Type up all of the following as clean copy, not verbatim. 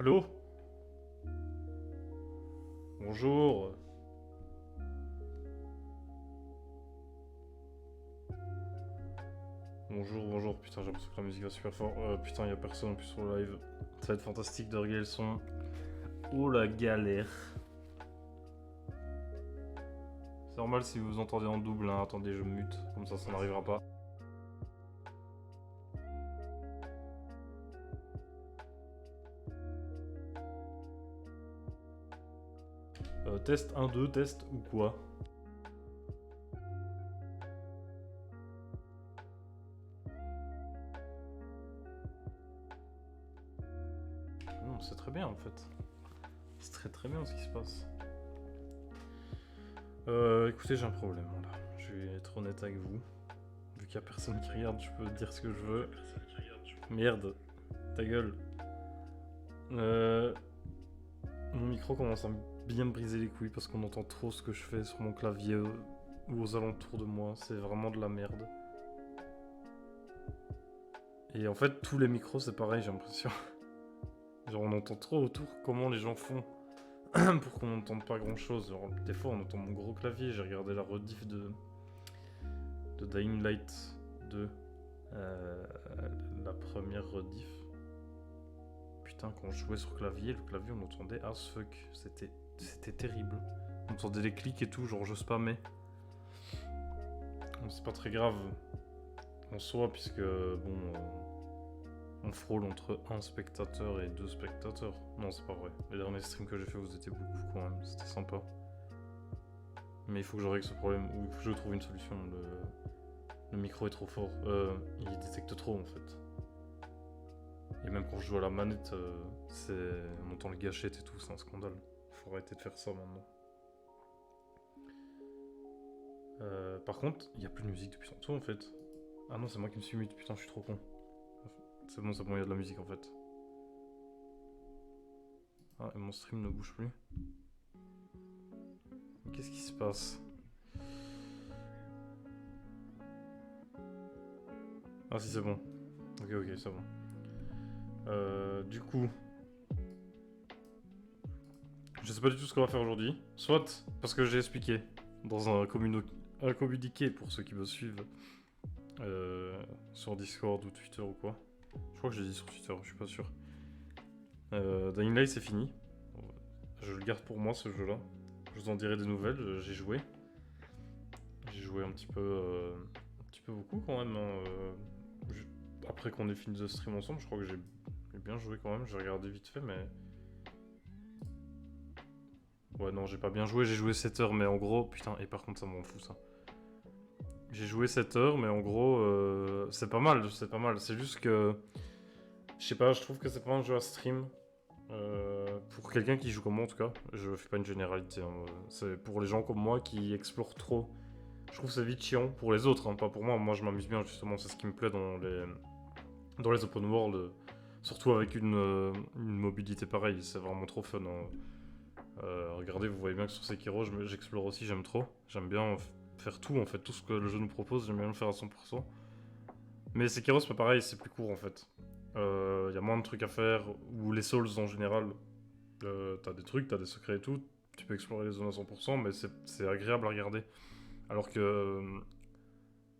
Allô? Bonjour. Bonjour, bonjour. Putain, j'ai l'impression que la musique va super fort. Putain, y'a personne en plus sur le live. Ça va être fantastique de régler le son. Oh la galère. C'est normal si vous entendez en double, hein. Attendez, je mute. Comme ça n'arrivera pas. Test 1, 2, test ou quoi? Non, c'est très bien en fait. C'est très très bien ce qui se passe. Écoutez, j'ai un problème là. Je vais être honnête avec vous. Vu qu'il y a personne qui regarde, je peux dire ce que je veux. Merde, ta gueule. Mon micro commence à bien me briser les couilles parce qu'on entend trop ce que je fais sur mon clavier ou aux alentours de moi. C'est vraiment de la merde. Et en fait, tous les micros, c'est pareil, j'ai l'impression. Genre, on entend trop autour comment les gens font pour qu'on n'entende pas grand chose. Genre, des fois, on entend mon gros clavier. J'ai regardé la rediff de Dying Light 2. La première rediff. Putain, quand je jouais sur clavier, le clavier, on entendait as fuck. C'était terrible. On entendait les clics et tout, genre je spammais. C'est pas très grave en soi, puisque bon, on frôle entre un spectateur et 2 spectateurs. Non, c'est pas vrai. Les derniers streams que j'ai fait, vous étiez beaucoup quand même. C'était sympa. Mais il faut que je règle ce problème, ou il faut que je trouve une solution. Le micro est trop fort. Il détecte trop en fait. Et même quand je joue à la manette, on entend les gâchettes et tout, c'est un scandale. Faut arrêter de faire ça maintenant. Par contre, il n'y a plus de musique depuis tantôt en fait. Ah non, c'est moi qui me suis mute, putain, je suis trop con. C'est bon, il y a de la musique en fait. Ah, et mon stream ne bouge plus. Qu'est-ce qui se passe? Ah si, c'est bon. Ok, c'est bon. Du coup... Je sais pas du tout ce qu'on va faire aujourd'hui. Soit parce que j'ai expliqué dans un communiqué pour ceux qui me suivent sur Discord ou Twitter ou quoi. Je crois que j'ai dit sur Twitter, je suis pas sûr. Dying Light c'est fini. Je le garde pour moi ce jeu là. Je vous en dirai des nouvelles, j'ai joué. J'ai joué un petit peu beaucoup quand même. Hein. Après qu'on ait fini de stream ensemble, je crois que j'ai bien joué quand même. J'ai regardé vite fait mais... Ouais non, j'ai pas bien joué, j'ai joué 7 heures mais en gros... Putain, et par contre ça m'en fout ça. J'ai joué 7 heures mais en gros c'est pas mal, C'est juste que... Je sais pas, je trouve que c'est pas un jeu à stream. Pour quelqu'un qui joue comme moi en tout cas, je fais pas une généralité, hein. C'est pour les gens comme moi qui explorent trop. Je trouve c'est vite chiant pour les autres, hein, pas pour moi. Moi je m'amuse bien justement, c'est ce qui me plaît dans les open world. Surtout avec une mobilité pareille, c'est vraiment trop fun. Hein. Regardez, vous voyez bien que sur Sekiro j'explore aussi, j'aime trop. J'aime bien faire tout en fait, tout ce que le jeu nous propose, j'aime bien le faire à 100%. Mais Sekiro c'est pas pareil, c'est plus court en fait. Y a moins de trucs à faire, ou les Souls en général, t'as des trucs, t'as des secrets et tout, tu peux explorer les zones à 100%, mais c'est agréable à regarder. Alors que,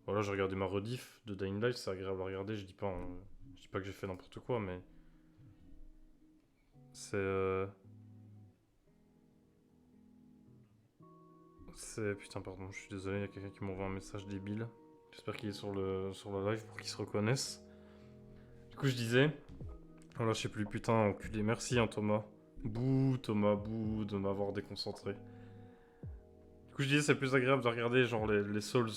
voilà, j'ai regardé ma rediff de Dying Light, c'est agréable à regarder, je dis pas que j'ai fait n'importe quoi, mais c'est... Putain, pardon, je suis désolé, il y a quelqu'un qui m'envoie un message débile. J'espère qu'il est sur le live pour qu'il se reconnaisse. Du coup, je disais... Voilà, je sais plus, putain, enculé. Merci, hein, Thomas. Thomas, bouh, de m'avoir déconcentré. Du coup, je disais, c'est plus agréable de regarder, genre, les Souls.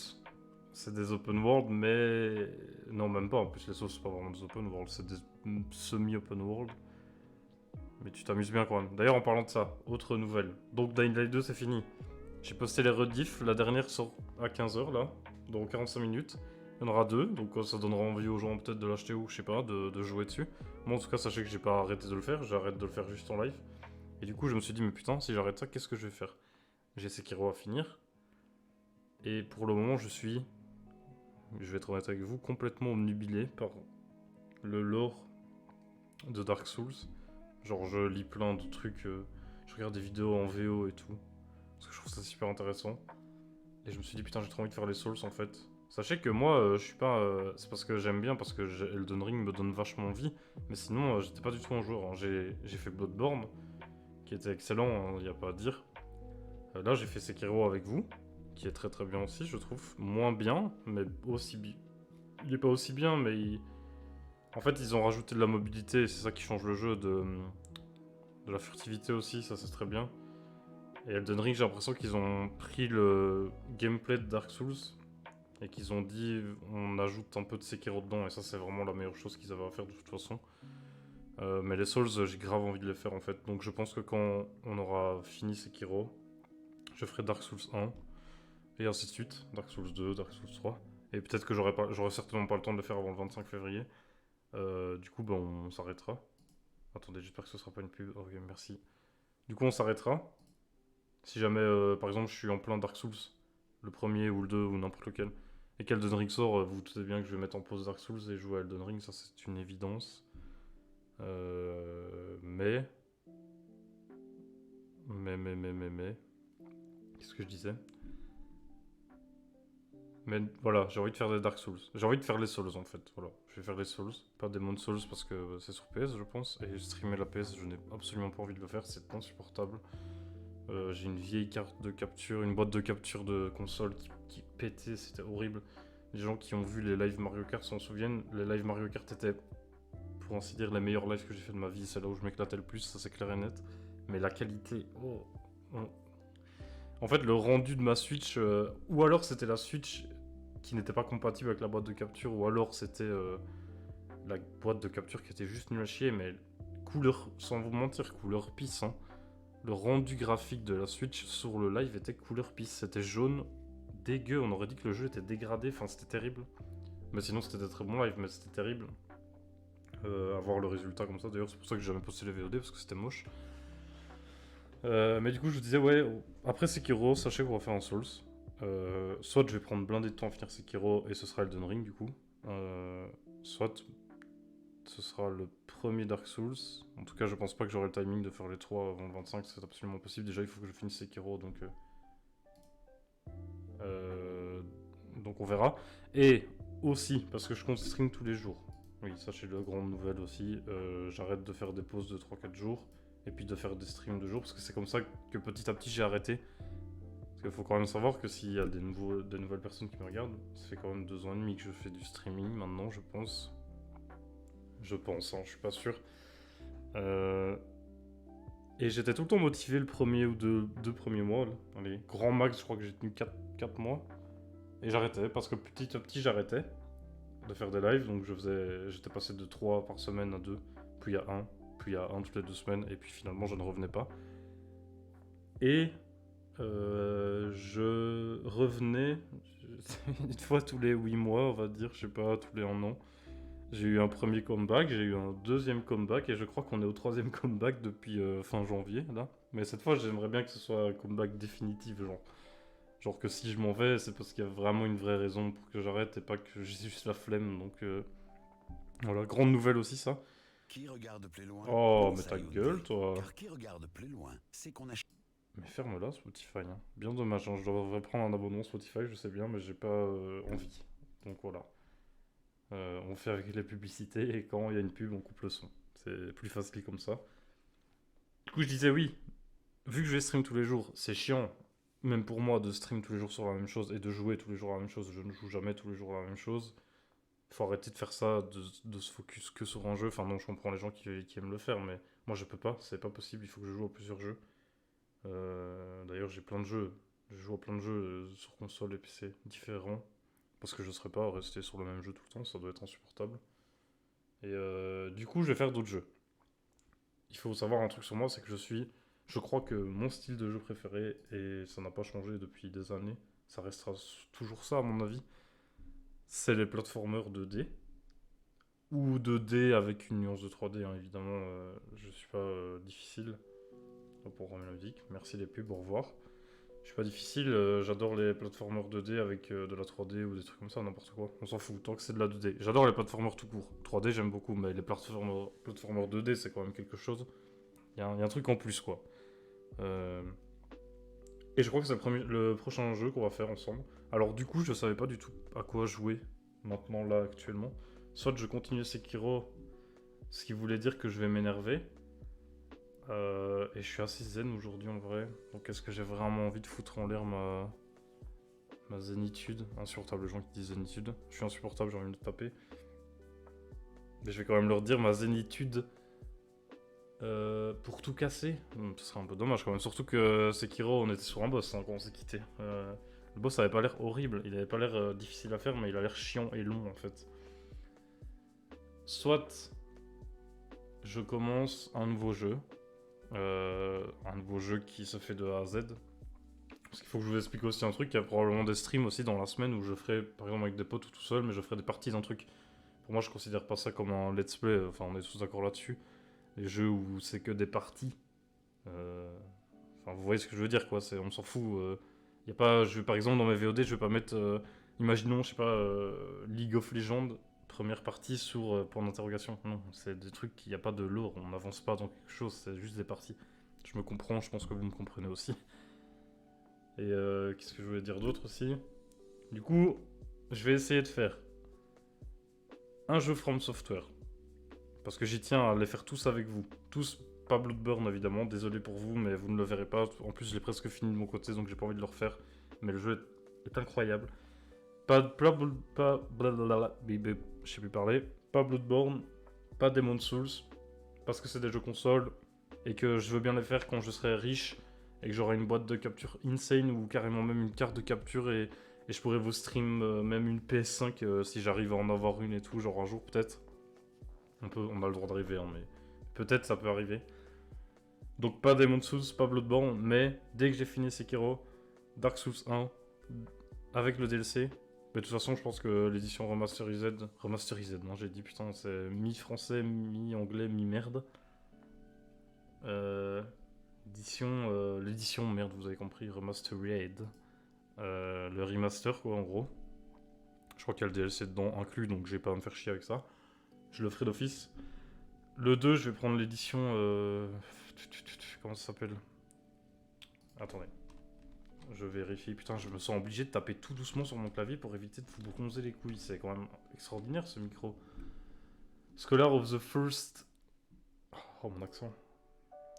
C'est des open world, mais... Non, même pas. En plus, les Souls, c'est pas vraiment des open world. C'est des semi-open world. Mais tu t'amuses bien, quand même. D'ailleurs, en parlant de ça, autre nouvelle. Donc, Dying Light 2, c'est fini. J'ai posté les rediffs. La dernière sort à 15h, là. Dans 45 minutes. Il y en aura 2, donc ça donnera envie aux gens peut-être de l'acheter ou je sais pas, de jouer dessus. Moi en tout cas, sachez que j'ai pas arrêté de le faire, j'arrête de le faire juste en live. Et du coup, je me suis dit, mais putain, si j'arrête ça, qu'est-ce que je vais faire? J'ai Sekiro à finir. Et pour le moment, je vais être honnête avec vous, complètement omnubilé par le lore de Dark Souls. Genre, je lis plein de trucs, je regarde des vidéos en VO et tout. Parce que je trouve ça super intéressant. Et je me suis dit, putain, j'ai trop envie de faire les Souls en fait. Sachez que moi, je suis pas. C'est parce que j'aime bien, parce que Elden Ring me donne vachement envie. Mais sinon, j'étais pas du tout un joueur, hein. J'ai fait Bloodborne, qui était excellent, il y a pas à dire. Là, j'ai fait Sekiro avec vous, qui est très très bien aussi, je trouve. Moins bien, mais aussi bien. Il est pas aussi bien, mais en fait, ils ont rajouté de la mobilité, et c'est ça qui change le jeu, de la furtivité aussi, ça c'est très bien. Et Elden Ring, j'ai l'impression qu'ils ont pris le gameplay de Dark Souls et qu'ils ont dit on ajoute un peu de Sekiro dedans, et ça c'est vraiment la meilleure chose qu'ils avaient à faire de toute façon. Mais les Souls, j'ai grave envie de les faire en fait. Donc je pense que quand on aura fini Sekiro, je ferai Dark Souls 1 et ainsi de suite. Dark Souls 2, Dark Souls 3. Et peut-être que j'aurai certainement pas le temps de le faire avant le 25 février. Du coup, ben, on s'arrêtera. Attendez, j'espère que ce sera pas une pub. Ok, merci. Du coup, on s'arrêtera. Si jamais, par exemple, je suis en plein Dark Souls, le premier ou le 2 ou n'importe lequel, et qu'Elden Ring sort, vous vous doutez bien que je vais mettre en pause Dark Souls et jouer à Elden Ring, ça c'est une évidence. Mais... Mais... Qu'est-ce que je disais? Mais voilà, j'ai envie de faire des Dark Souls. J'ai envie de faire les Souls en fait, voilà. Je vais faire les Souls, pas Demon Souls parce que c'est sur PS je pense, et streamer la PS, je n'ai absolument pas envie de le faire, c'est insupportable. J'ai une vieille carte de capture, une boîte de capture de console qui pétait, c'était horrible. Les gens qui ont vu les lives Mario Kart s'en souviennent, les lives Mario Kart étaient, pour ainsi dire, les meilleurs lives que j'ai fait de ma vie, c'est là où je m'éclatais le plus, ça c'est clair et net. Mais la qualité, oh. En fait, le rendu de ma Switch, ou alors c'était la Switch qui n'était pas compatible avec la boîte de capture, ou alors c'était la boîte de capture qui était juste nulle à chier, mais couleur, sans vous mentir, couleur pisse, hein. Le rendu graphique de la Switch sur le live était couleur pisse, c'était jaune, dégueu, on aurait dit que le jeu était dégradé, enfin c'était terrible. Mais sinon c'était des très bons lives, mais c'était terrible. Avoir le résultat comme ça, d'ailleurs c'est pour ça que j'ai jamais posté les VOD, parce que c'était moche. Mais du coup je vous disais, ouais, après Sekiro, sachez qu'on va faire un Souls. Soit je vais prendre blindé de temps à finir Sekiro et ce sera Elden Ring du coup. Soit ce sera le premier Dark Souls. En tout cas, je pense pas que j'aurai le timing de faire les 3 avant le 25, c'est absolument possible. Déjà, il faut que je finisse Sekiro, donc on verra. Et aussi, parce que je compte stream tous les jours. Oui, ça c'est la grande nouvelle aussi. J'arrête de faire des pauses de 3-4 jours et puis de faire des streams de jours parce que c'est comme ça que petit à petit j'ai arrêté. Parce qu'il faut quand même savoir que s'il y a des nouvelles personnes qui me regardent, ça fait quand même 2 ans et demi que je fais du streaming maintenant, je pense. Je pense, hein, je suis pas sûr. Et j'étais tout le temps motivé le premier ou deux premiers mois. Là. Allez, grand max, je crois que j'ai tenu 4 mois. Et j'arrêtais, parce que petit à petit, j'arrêtais de faire des lives. Donc j'étais passé de 3 par semaine à 2, puis à 1, puis à 1 toutes les 2 semaines. Et puis finalement, je ne revenais pas. Et je revenais une fois tous les 8 mois, on va dire, je sais pas, tous les 1 an. J'ai eu un premier comeback, j'ai eu un deuxième comeback et je crois qu'on est au troisième comeback depuis fin janvier là. Mais cette fois j'aimerais bien que ce soit un comeback définitif genre que si je m'en vais c'est parce qu'il y a vraiment une vraie raison pour que j'arrête et pas que j'ai juste la flemme donc voilà, grande nouvelle aussi ça. Qui regarde plus loin? Oh mais Pense à ta Hyundai. gueule toi. Car qui regarde plus loin, c'est qu'on achète. Mais ferme-la Spotify, hein. Bien dommage, hein. Je devrais prendre un abonnement Spotify je sais bien mais j'ai pas envie. Donc voilà. On fait avec les publicités et quand il y a une pub, on coupe le son. C'est plus facile comme ça. Du coup, je disais oui, vu que je vais stream tous les jours, c'est chiant, même pour moi, de stream tous les jours sur la même chose et de jouer tous les jours à la même chose. Je ne joue jamais tous les jours à la même chose. Il faut arrêter de faire ça, de se focus que sur un jeu. Enfin, non, je comprends les gens qui aiment le faire, mais moi, je peux pas, c'est pas possible. Il faut que je joue à plusieurs jeux. D'ailleurs, j'ai plein de jeux. Je joue à plein de jeux sur console et PC différents. Parce que je ne serais pas resté sur le même jeu tout le temps, ça doit être insupportable. Et du coup, je vais faire d'autres jeux. Il faut savoir un truc sur moi, c'est que je crois que mon style de jeu préféré, et ça n'a pas changé depuis des années, ça restera toujours ça à mon avis, c'est les platformers 2D. Ou 2D avec une nuance de 3D, hein, évidemment, je suis pas difficile. Pour remettre la musique, merci les pubs, au revoir. Je suis pas difficile, j'adore les platformers 2D avec de la 3D ou des trucs comme ça, n'importe quoi. On s'en fout, tant que c'est de la 2D. J'adore les platformers tout court. 3D j'aime beaucoup, mais les platformers 2D c'est quand même quelque chose. Il y a un truc en plus, quoi. Euh, Et je crois que c'est le prochain jeu qu'on va faire ensemble. Alors du coup, je savais pas du tout à quoi jouer maintenant, là, actuellement. Soit je continue Sekiro, ce qui voulait dire que je vais m'énerver. Et je suis assez zen aujourd'hui en vrai. Donc est-ce que j'ai vraiment envie de foutre en l'air ma zénitude? Insupportable, les gens qui disent zénitude. Je suis insupportable, j'ai envie de me taper. Mais je vais quand même leur dire ma zénitude pour tout casser. Ce serait un peu dommage quand même. Surtout que Sekiro, on était sur un boss quand on s'est quitté. Le boss avait pas l'air horrible, il avait pas l'air difficile à faire, mais il a l'air chiant et long en fait. Soit je commence un nouveau jeu. Un nouveau jeu qui se fait de A à Z. Parce qu'il faut que je vous explique aussi un truc, il y a probablement des streams aussi dans la semaine où je ferai, par exemple avec des potes ou tout seul, mais je ferai des parties d'un truc. Pour moi, je considère pas ça comme un let's play, enfin on est tous d'accord là-dessus. Les jeux où c'est que des parties. Enfin, vous voyez ce que je veux dire, quoi. On s'en fout. Y a pas, par exemple, dans mes VOD, je vais pas mettre. Imaginons, je sais pas, League of Legends, première partie sur point d'interrogation. Non, c'est des trucs, il n'y a pas de lore, on n'avance pas dans quelque chose, c'est juste des parties. Je me comprends, je pense que vous me comprenez aussi. Et qu'est-ce que je voulais dire d'autre aussi? Du coup, je vais essayer de faire un jeu From Software. Parce que j'y tiens à les faire tous avec vous. Tous, pas Bloodborne évidemment, désolé pour vous, mais vous ne le verrez pas. En plus, j'ai presque fini de mon côté, donc j'ai pas envie de le refaire. Mais le jeu est incroyable. Je sais plus parler. Pas Bloodborne, pas Demon's Souls, parce que c'est des jeux console et que je veux bien les faire quand je serai riche et que j'aurai une boîte de capture insane ou carrément même une carte de capture et je pourrais vous stream même une PS5 si j'arrive à en avoir une et tout, genre un jour peut-être. On a le droit de rêver, hein, mais peut-être ça peut arriver. Donc pas Demon's Souls, pas Bloodborne, mais dès que j'ai fini Sekiro, Dark Souls 1, avec le DLC, mais de toute façon je pense que l'édition remasterised, non j'ai dit putain c'est mi-français, mi-anglais, mi-merde. L'édition, merde vous avez compris, remastered. Le remaster quoi en gros. Je crois qu'il y a le DLC dedans inclus donc je vais pas me faire chier avec ça. Je le ferai d'office. Le 2, je vais prendre l'édition. Comment ça s'appelle? Attendez. Je vérifie. Putain, je me sens obligé de taper tout doucement sur mon clavier pour éviter de vous bronzer les couilles. C'est quand même extraordinaire ce micro. Scholar of the First. Oh, mon accent.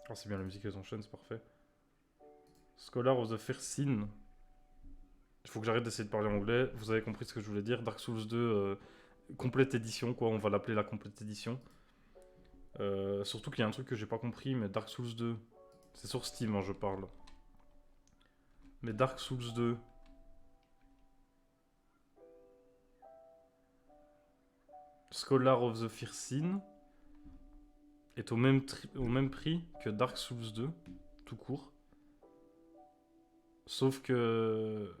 Oh, c'est bien la musique, elle s'enchaîne, c'est parfait. Scholar of the First Sin. Il faut que j'arrête d'essayer de parler anglais. Vous avez compris ce que je voulais dire. Dark Souls 2, complète édition, quoi. On va l'appeler la complète édition. Surtout qu'il y a un truc que j'ai pas compris, mais Dark Souls 2, c'est sur Steam, hein, je parle. Mais Dark Souls 2, Scholar of the First Sin, est au même prix que Dark Souls 2, tout court. Sauf que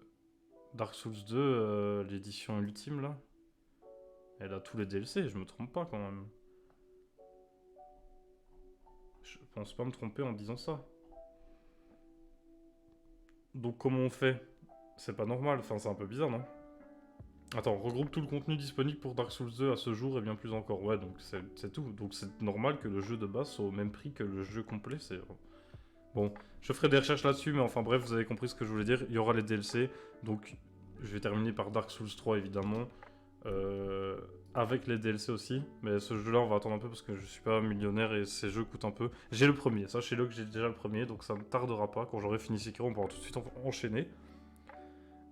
Dark Souls 2, l'édition ultime là, elle a tous les DLC, je me trompe pas quand même. Je pense pas me tromper en disant ça. Donc comment on fait? C'est pas normal, enfin c'est un peu bizarre, non? Attends, regroupe tout le contenu disponible pour Dark Souls 2 à ce jour et bien plus encore. Ouais, donc c'est tout. Donc c'est normal que le jeu de base soit au même prix que le jeu complet. C'est bon, je ferai des recherches là-dessus, mais enfin bref, vous avez compris ce que je voulais dire. Il y aura les DLC, donc je vais terminer par Dark Souls 3 évidemment. Avec les DLC aussi, mais ce jeu-là, on va attendre un peu parce que je suis pas millionnaire et ces jeux coûtent un peu. J'ai le premier, sachez-le que j'ai déjà le premier, donc ça ne tardera pas. Quand j'aurai fini Sekiro, on pourra tout de suite enchaîner.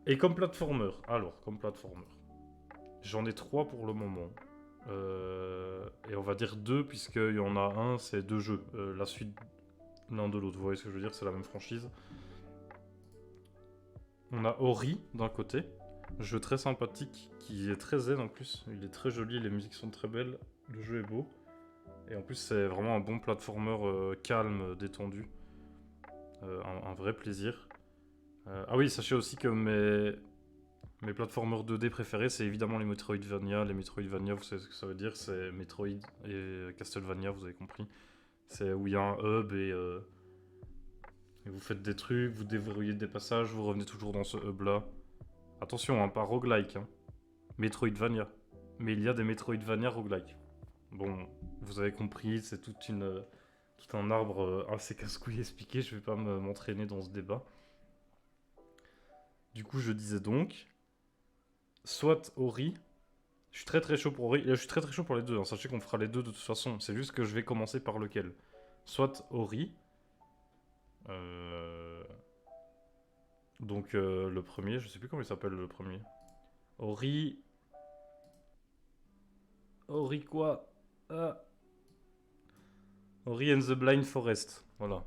Et comme platformer, j'en ai 3 pour le moment. Et on va dire 2, puisqu'il y en a un, c'est 2 jeux. La suite l'un de l'autre, vous voyez ce que je veux dire, c'est la même franchise. On a Ori d'un côté, jeu très sympathique, qui est très zen en plus. Il est très joli, les musiques sont très belles, le jeu est beau. Et en plus, c'est vraiment un bon platformer calme, détendu. Un vrai plaisir. Ah oui, sachez aussi que mes platformers 2D préférés, c'est évidemment les Metroidvania. Les Metroidvania, vous savez ce que ça veut dire, c'est Metroid et Castlevania, vous avez compris. C'est où il y a un hub et vous faites des trucs, vous déverrouillez des passages, vous revenez toujours dans ce hub-là. Attention, hein, pas roguelike, hein. Metroidvania. Mais il y a des Metroidvania roguelike. Bon, vous avez compris, c'est toute une tout un arbre assez casse-couille expliqué, je vais pas m'entraîner dans ce débat. Du coup, je disais donc, soit Ori, je suis très très chaud pour Ori, je suis très très chaud pour les deux, hein. Sachez qu'on fera les deux de toute façon, c'est juste que je vais commencer par lequel. Soit Ori, euh, donc le premier, je sais plus comment il s'appelle le premier. Ori... Ori quoi? Ah. Ori and the Blind Forest, voilà.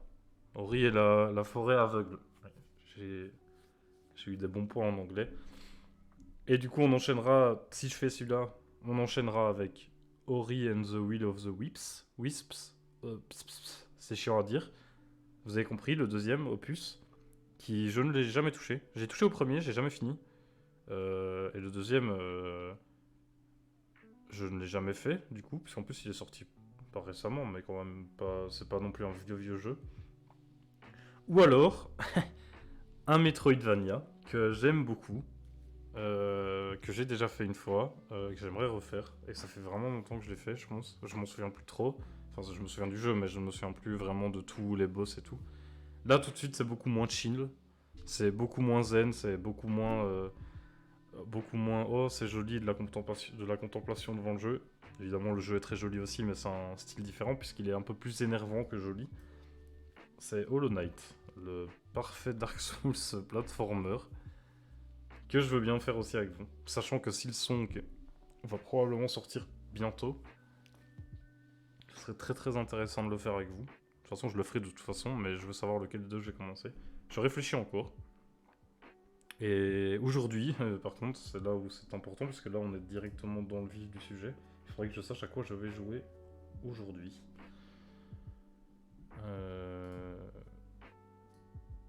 Ori et la forêt aveugle. Ouais, J'ai j'ai eu des bons points en anglais. Et du coup, on enchaînera, si je fais celui-là, on enchaînera avec Ori and the Will of the Wisps. Wisps. C'est chiant à dire. Vous avez compris, le deuxième opus, qui je ne l'ai jamais touché. J'ai touché au premier, j'ai jamais fini. Et le deuxième, je ne l'ai jamais fait, du coup, puisqu'en plus il est sorti pas récemment, mais quand même pas, c'est pas non plus un vieux jeu. Ou alors, un Metroidvania que j'aime beaucoup, que j'ai déjà fait une fois, que j'aimerais refaire, et que ça fait vraiment longtemps que je l'ai fait, je pense. Je m'en souviens plus trop. Enfin, je me souviens du jeu, mais je ne me souviens plus vraiment de tous les boss et tout. Là, tout de suite, c'est beaucoup moins chill. C'est beaucoup moins zen, c'est beaucoup moins. Oh, c'est joli, de la contemplation devant le jeu. Évidemment, le jeu est très joli aussi, mais c'est un style différent, puisqu'il est un peu plus énervant que joli. C'est Hollow Knight, le parfait Dark Souls platformer, que je veux bien faire aussi avec vous. Sachant que si le Song va probablement sortir bientôt, ce serait très très intéressant de le faire avec vous. De toute façon, je le ferai de toute façon, mais je veux savoir lequel des deux je vais commencer. Je réfléchis encore. Et aujourd'hui, par contre, c'est là où c'est important, parce que là on est directement dans le vif du sujet. Il faudrait que je sache à quoi je vais jouer aujourd'hui.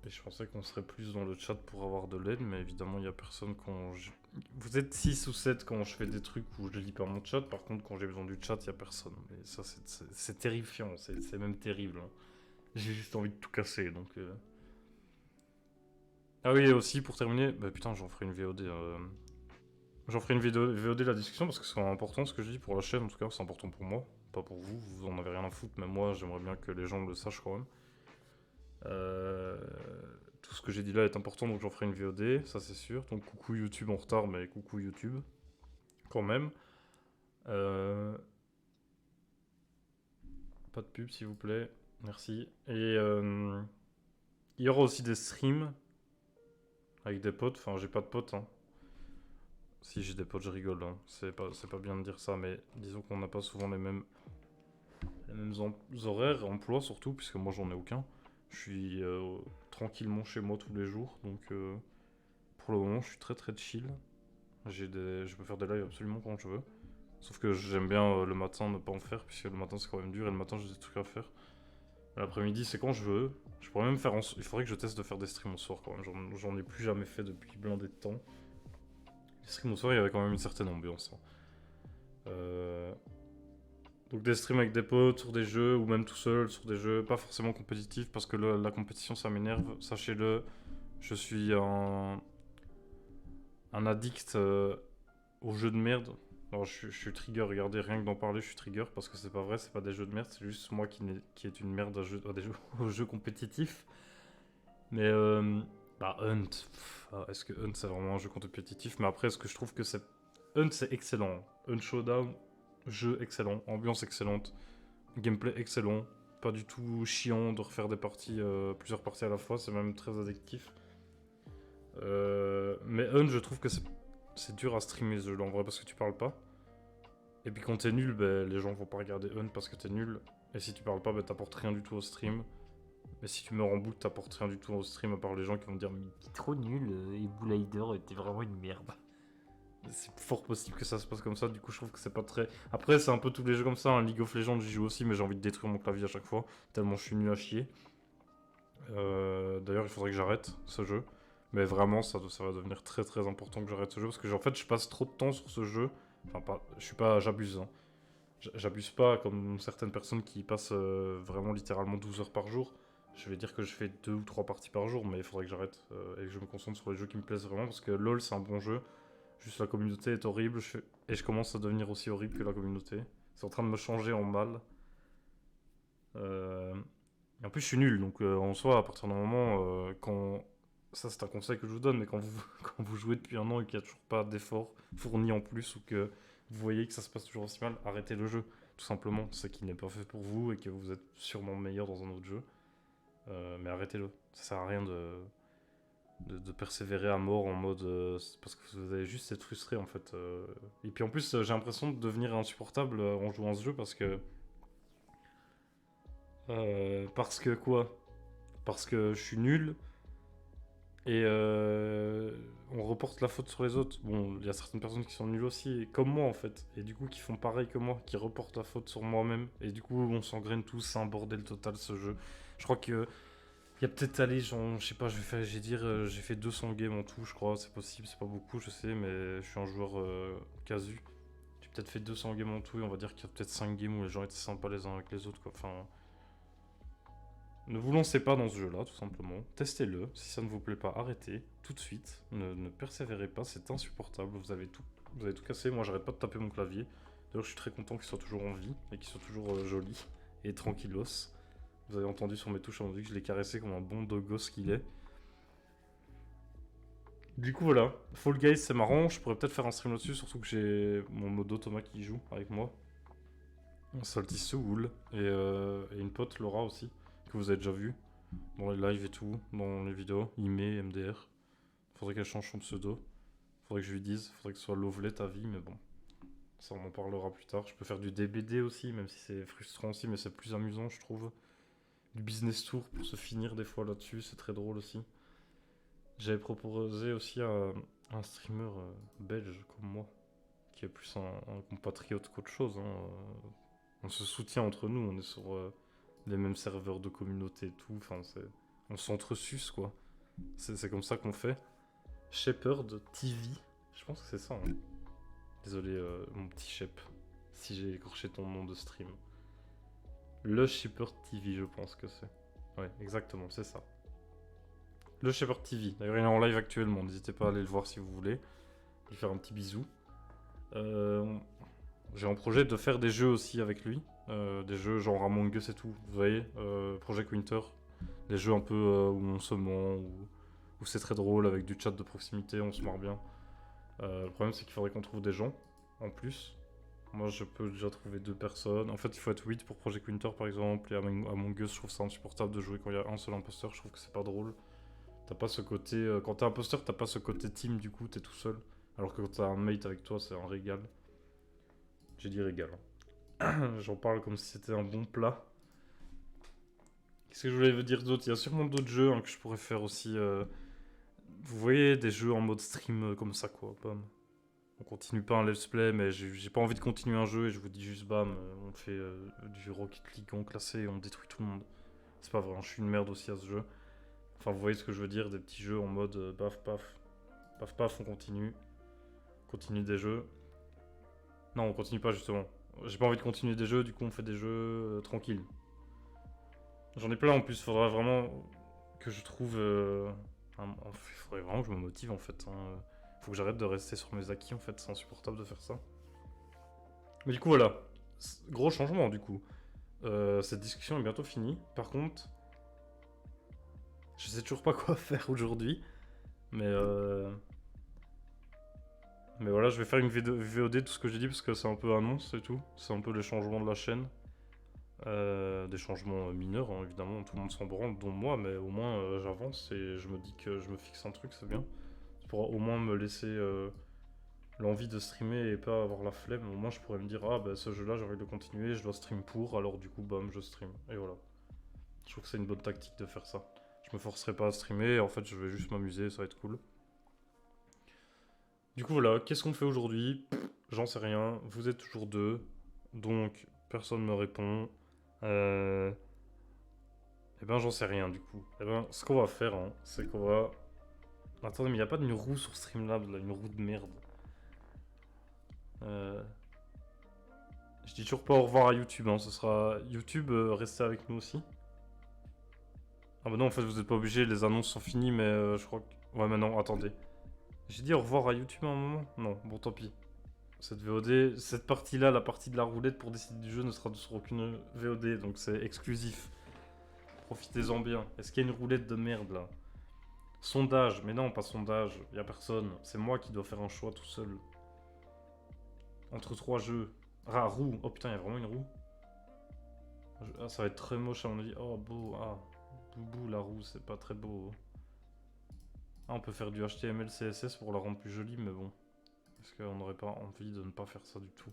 Et je pensais qu'on serait plus dans le chat pour avoir de l'aide, mais évidemment il n'y a personne quand je... Vous êtes 6 ou 7 quand je fais des trucs où je lis pas mon chat, par contre quand j'ai besoin du chat, il n'y a personne. Et ça c'est terrifiant, c'est même terrible, hein. J'ai juste envie de tout casser, donc... Ah oui, et aussi pour terminer, bah putain j'en ferai une VOD. J'en ferai une VOD de la discussion parce que c'est important ce que je dis pour la chaîne, en tout cas c'est important pour moi, pas pour vous, vous en avez rien à foutre, mais moi j'aimerais bien que les gens le sachent quand même. Euh, Tout ce que j'ai dit là est important, donc j'en ferai une VOD, ça c'est sûr. Donc coucou YouTube en retard, mais coucou YouTube, quand même. Pas de pub s'il vous plaît, merci. Et il y aura aussi des streams avec des potes, enfin j'ai pas de potes, hein. Si j'ai des potes, je rigole, hein. C'est pas bien de dire ça, mais disons qu'on n'a pas souvent les mêmes horaires, emplois surtout, puisque moi j'en ai aucun. Je suis tranquillement chez moi tous les jours, donc pour le moment je suis très très chill. Je peux faire des lives absolument quand je veux. Sauf que j'aime bien le matin ne pas en faire, puisque le matin c'est quand même dur et le matin j'ai des trucs à faire. L'après-midi c'est quand je veux. Je pourrais même faire Il faudrait que je teste de faire des streams au soir quand même. J'en ai plus jamais fait depuis blindé de temps. Les streams au soir il y avait quand même une certaine ambiance, hein. Donc des streams avec des potes sur des jeux, ou même tout seul sur des jeux, pas forcément compétitifs, parce que la compétition ça m'énerve, sachez-le. Je suis un addict aux jeux de merde. Alors je suis trigger, regardez, rien que d'en parler, je suis trigger, parce que c'est pas vrai, c'est pas des jeux de merde, c'est juste moi qui est une merde aux jeux compétitifs. Mais bah Hunt, est-ce que Hunt c'est vraiment un jeu compétitif? Mais après, est-ce que je trouve que c'est... Hunt c'est excellent. Hunt Showdown, jeu excellent, ambiance excellente, gameplay excellent, pas du tout chiant de refaire des parties, plusieurs parties à la fois, c'est même très addictif. Mais Hunt, je trouve que c'est dur à streamer ce jeu en vrai parce que tu parles pas. Et puis quand t'es nul, ben, les gens vont pas regarder Hunt parce que t'es nul. Et si tu parles pas, ben, t'apportes rien du tout au stream. Mais si tu meurs en boucle, t'apportes rien du tout au stream à part les gens qui vont dire mais t'es trop nul et Boulaïder t'es vraiment une merde. C'est fort possible que ça se passe comme ça, du coup je trouve que c'est pas très... Après c'est un peu tous les jeux comme ça, hein. League of Legends j'y joue aussi mais j'ai envie de détruire mon clavier à chaque fois, tellement je suis nul à chier. D'ailleurs il faudrait que j'arrête ce jeu. Mais vraiment ça va devenir très très important que j'arrête ce jeu parce que en fait je passe trop de temps sur ce jeu. Enfin pas, j'abuse, hein. J'abuse pas comme certaines personnes qui passent vraiment littéralement 12 heures par jour. Je vais dire que je fais 2 ou 3 parties par jour, mais il faudrait que j'arrête et que je me concentre sur les jeux qui me plaisent vraiment parce que LoL c'est un bon jeu. Juste la communauté est horrible et je commence à devenir aussi horrible que la communauté. C'est en train de me changer en mal. Et en plus, je suis nul, donc en soi, à partir d'un moment, quand. Ça, c'est un conseil que je vous donne, mais quand vous, quand vous jouez depuis un an et qu'il n'y a toujours pas d'effort fourni en plus, ou que vous voyez que ça se passe toujours aussi mal, arrêtez le jeu, tout simplement. C'est qu'il n'est pas fait pour vous et que vous êtes sûrement meilleur dans un autre jeu. Mais arrêtez-le. Ça sert à rien de persévérer à mort en mode. Parce que vous allez juste être frustré en fait. Et puis en plus, j'ai l'impression de devenir insupportable en jouant à ce jeu parce que. Parce que quoi? Parce que je suis nul et on reporte la faute sur les autres. Bon, il y a certaines personnes qui sont nulles aussi, comme moi en fait, et du coup qui font pareil que moi, qui reportent la faute sur moi-même, et du coup on s'engraine tous, c'est un bordel total ce jeu. Je crois que il y a peut-être allé, genre, je sais pas, j'ai fait 200 games en tout, je crois, c'est possible, c'est pas beaucoup, je sais, mais je suis un joueur casu. J'ai peut-être fait 200 games en tout, et on va dire qu'il y a peut-être 5 games où les gens étaient sympas les uns avec les autres, quoi. Enfin, ne vous lancez pas dans ce jeu-là, tout simplement. Testez-le. Si ça ne vous plaît pas, arrêtez tout de suite. Ne persévérez pas, c'est insupportable. Vous avez tout cassé. Moi, j'arrête pas de taper mon clavier. D'ailleurs, je suis très content qu'il soit toujours en vie et qu'il soit toujours joli et tranquillos. Vous avez entendu sur mes touches, on dit que je l'ai caressé comme un bon dogos qu'il est. Du coup, voilà. Fall Guys, c'est marrant. Je pourrais peut-être faire un stream là-dessus, surtout que j'ai mon modo Thomas qui joue avec moi. Salty Soul et une pote, Laura aussi, que vous avez déjà vu dans les lives et tout, dans les vidéos. Ime, MDR. Faudrait qu'elle change son pseudo. Faudrait que je lui dise. Faudrait que ce soit Lovely ta vie, mais bon. Ça, on en parlera plus tard. Je peux faire du DBD aussi, même si c'est frustrant aussi, mais c'est plus amusant, je trouve. Du business tour pour se finir des fois là-dessus, c'est très drôle aussi. J'avais proposé aussi à un streamer belge comme moi, qui est plus un compatriote qu'autre chose. Hein. On se soutient entre nous, on est sur les mêmes serveurs de communauté et tout. Enfin, on s'entresuce quoi. C'est comme ça qu'on fait. Shepherd TV, je pense que c'est ça. Hein. Désolé, mon petit Shep, si j'ai écorché ton nom de stream. Le Shepherd TV, je pense que c'est. Ouais, exactement, c'est ça. Le Shepherd TV. D'ailleurs, il est en live actuellement. N'hésitez pas à aller le voir si vous voulez. Lui faire un petit bisou. J'ai en projet de faire des jeux aussi avec lui. Des jeux genre Among Us et tout. Vous voyez, Project Winter. Des jeux un peu où on se ment, où c'est très drôle avec du chat de proximité, on se marre bien. Le problème, c'est qu'il faudrait qu'on trouve des gens en plus. Moi, je peux déjà trouver 2 personnes. En fait, il faut être 8 pour Project Winter par exemple. Et Among Us, je trouve ça insupportable de jouer quand il y a un seul imposteur. Je trouve que c'est pas drôle. T'as pas ce côté. Quand t'es imposteur, t'as pas ce côté team, du coup, t'es tout seul. Alors que quand t'as un mate avec toi, c'est un régal. J'ai dit régal. Hein. J'en parle comme si c'était un bon plat. Qu'est-ce que je voulais vous dire d'autre? Il y a sûrement d'autres jeux hein, que je pourrais faire aussi. Vous voyez, des jeux en mode stream comme ça, quoi. Bam. On continue pas un let's play, mais j'ai pas envie de continuer un jeu et je vous dis juste bam, on fait du Rocket League en classé et on détruit tout le monde. C'est pas vrai, hein, je suis une merde aussi à ce jeu. Enfin, vous voyez ce que je veux dire, des petits jeux en mode paf paf. Paf paf, on continue. Continue des jeux. Non, on continue pas justement. J'ai pas envie de continuer des jeux, du coup on fait des jeux tranquilles. J'en ai plein en plus, faudrait vraiment que je trouve. Faudrait vraiment que je me motive en fait. Hein. Faut que j'arrête de rester sur mes acquis en fait, c'est insupportable de faire ça. Mais du coup voilà, gros changement du coup. Cette discussion est bientôt finie. Par contre, je sais toujours pas quoi faire aujourd'hui. Mais Mais voilà, je vais faire une VOD de tout ce que j'ai dit parce que c'est un peu annonce et tout. C'est un peu les changements de la chaîne. Des changements mineurs, hein, évidemment, tout le monde s'en branle, dont moi, mais au moins j'avance et je me dis que je me fixe un truc, c'est bien. Ça pourra au moins me laisser l'envie de streamer et pas avoir la flemme. Au moins je pourrais me dire, ah bah ce jeu-là j'ai envie de le continuer, je dois stream pour, alors du coup, bam, je stream. Et voilà. Je trouve que c'est une bonne tactique de faire ça. Je me forcerai pas à streamer, et en fait je vais juste m'amuser, ça va être cool. Du coup voilà, qu'est-ce qu'on fait aujourd'hui? J'en sais rien, vous êtes toujours deux, donc personne me répond. Eh ben j'en sais rien du coup. Eh ben ce qu'on va faire, hein, c'est qu'on va... Attendez, mais il n'y a pas une roue sur Streamlabs là, une roue de merde. Je dis toujours pas au revoir à YouTube, hein, ce sera YouTube, restez avec nous aussi. Ah bah non, en fait vous êtes pas obligés, les annonces sont finies, mais je crois que... Ouais mais non, attendez. J'ai dit au revoir à YouTube à un moment? Non, bon tant pis. Cette VOD, cette partie-là, la partie de la roulette pour décider du jeu ne sera sur aucune VOD, donc c'est exclusif. Profitez-en bien. Est-ce qu'il y a une roulette de merde là? Sondage, mais non, pas sondage, y a personne. C'est moi qui dois faire un choix tout seul. Entre 3 jeux. Ah, roue. Oh putain, y a vraiment une roue. Ah, ça va être très moche à mon avis. Oh, beau. Ah, boubou, la roue, c'est pas très beau. Ah, on peut faire du HTML, CSS pour la rendre plus jolie, mais bon. Est-ce qu'on n'aurait pas envie de ne pas faire ça du tout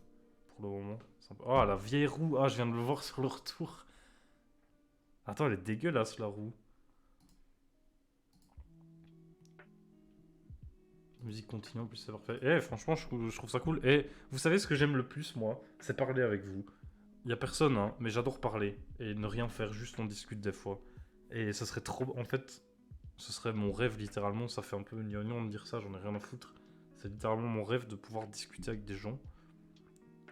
pour le moment? Oh, la vieille roue. Ah, je viens de le voir sur le retour. Attends, elle est dégueulasse, la roue. Musique continue en plus, c'est parfait. Eh, franchement, je trouve ça cool. Et vous savez ce que j'aime le plus, moi? C'est parler avec vous. Y a personne, hein, mais j'adore parler. Et ne rien faire, juste on discute des fois. Et ça serait trop... En fait, ce serait mon rêve, littéralement. Ça fait un peu gnangnan de dire ça, j'en ai rien à foutre. C'est littéralement mon rêve de pouvoir discuter avec des gens.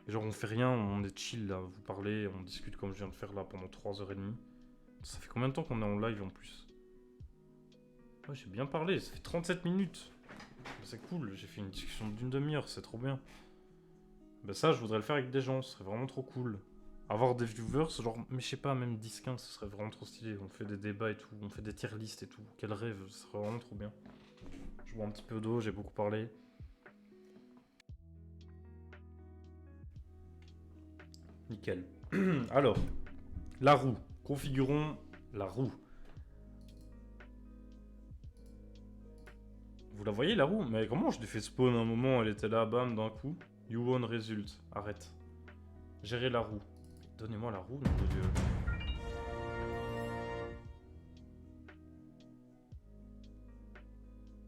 Et genre, on fait rien, on est chill, là. Vous parlez, on discute comme je viens de faire là pendant 3h30. Ça fait combien de temps qu'on est en live, en plus? Ouais, j'ai bien parlé, ça fait 37 minutes. C'est cool, j'ai fait une discussion d'une demi-heure, c'est trop bien. Bah ça, je voudrais le faire avec des gens, ce serait vraiment trop cool. Avoir des viewers, genre, mais je sais pas, même 10-15, ce serait vraiment trop stylé. On fait des débats et tout, on fait des tier lists et tout. Quel rêve, ce serait vraiment trop bien. Je bois un petit peu d'eau, j'ai beaucoup parlé. Nickel. Alors, la roue. Configurons la roue. Vous la voyez la roue? Mais comment je l'ai fait spawn un moment, elle était là, bam, d'un coup. You won result. Arrête. Gérer la roue. Donnez-moi la roue, nom de Dieu.